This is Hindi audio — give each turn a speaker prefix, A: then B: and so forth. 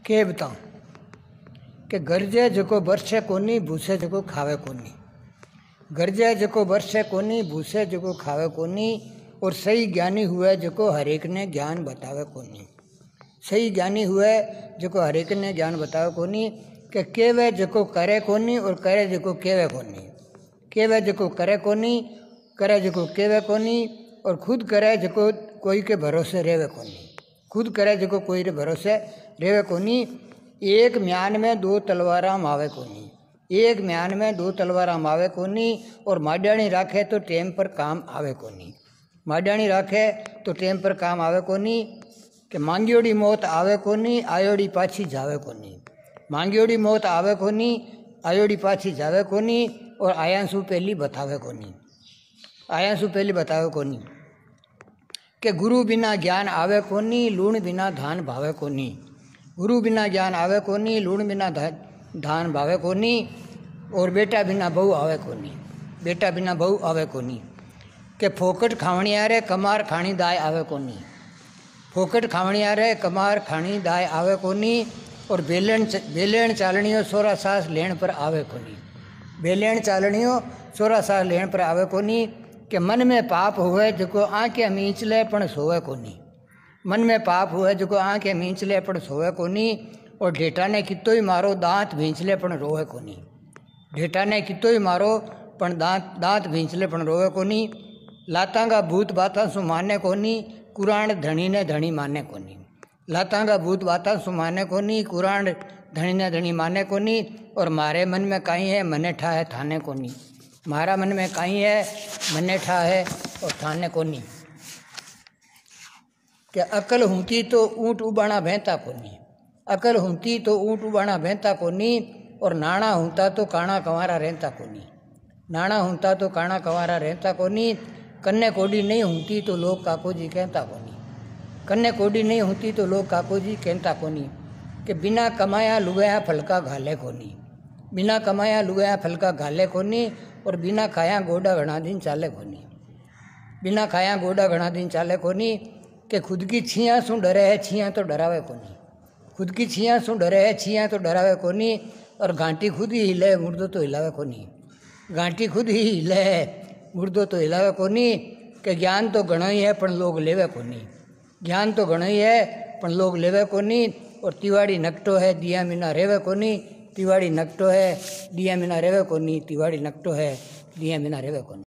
A: के बताऊँ कि गरजे जको बरसे कोनी, भूसे जको खावे कोनी। गरजे जको बरसे कोनी, भूसे जको खावे कोनी। और सही ज्ञानी हुए जको हरेक ने ज्ञान बतावे कोनी। सही ज्ञानी हुए जको हरेक ने ज्ञान बतावे कोनी। कि केवे जको करे कोनी और करे जको केवे कोनी। केवे जको करे कोनी, करे जको केवे कोनी। और खुद करे जको कोई के भरोसे रेवे कोनी। खुद करे जको कोई के भरोसे रेवे कोनी। एक म्यान में दो तलवारा मावे कोनी। एक म्यान में दो तलवारा मावे कोनी। और माड्याणी राखे तो टेम पर काम आवे कोनी। माड्याणी राखे तो टेम पर काम आवे कोनी। कि मांगियोड़ी मौत आवे कोनी, आयोड़ी पाछी जावे कोनी। मांगियोड़ी मौत आवे कोनी, आयोड़ी पाछी जावे कोनी। और आयांसू पहली बतावे कोनी। आयांसू पहली बतावे कोनी। कि गुरु बिना ज्ञान आवे कोनी, लूण बिना धान भावे कोनी। गुरु बिना ज्ञान आवे कोनी, लूण बिना धान भावे कोनी। और बेटा बिना बहू आवे कोनी। बेटा बिना बहू आवे कोनी। कि फोकट खावणिया रे कमार खाणी दाय आवे कोनी। फोकट खावणिया रे कमार खाणी दाय आवे कोनी। और बेलेण चालणियों सोरा सास लेण पर आवे कोनी। बेलेण चालणियों सोरा सास लेण पर आवे कोनी। कि मन में पाप हुए जको आंखें मींच ले पण सोवे कोनी। मन में पाप हुए जको आंखें मींच ले पण सोवे कोनी। और ढेठा ने कितो ही मारो दांत भींच ले पण रोवे कोनी। ढेठा ने कितो ही मारो पण दांत भींच ले पण रोवे कोनी। लातां का भूत बातां सु माने कोनी, कुरान धणी ने धणी माने कोनी। लातां का भूत बातां सु माने कोनी, कुरान धणी ने धणी माने कोनी। और मारे मन में काई है मने ठा है थाने कोनी। मारा मन में काई है मने ठा है और थाने कोनी। कि अकल हुंती तो ऊँट उबाणा भेंता कोनी। अकल हुंती तो ऊँट उबाणा भेंता कोनी। और नाणा हुंता तो काणा कंवारा रहता कोनी। नाणा हुंता तो काणा कंवारा रहता कोनी। कन्ने कोडी नहीं हुंती तो लोग काको जी कहता कोनी। कन्ने कोडी नहीं हुंती तो लोग काको जी कहता कोनी। कि बिना कमाया लुगाया फलका घाले कोनी। बिना कमाया लुगाया फलका घाले कोनी। और बिना खाया गोडा घना दिन चाले कोनी। बिना खाया गोडा घना दिन चाले कोनी। कि खुद की छियाँ सु डरे है, छियाँ तो डरावे कोनी। खुद की छियाँ सु डरे है, छियाँ तो डरावे कोनी। और घाटी खुद ही हिले, मुर्दो तो हिलावे कोनी। घाटी खुद ही हिले, मुर्दो तो हिलावे कोनी। कि ज्ञान तो घणो ही है पण लोग लेवे कोनी। ज्ञान तो घणो ही है पण लोग लेवे कोनी। और तिवाड़ी नकटो है दिया बिना रेवे कोनी। तिवाड़ी नकटो है दिया बिना रेवे कोनी। तिवाड़ी नकटो है दिया बिना रेवे कोनी।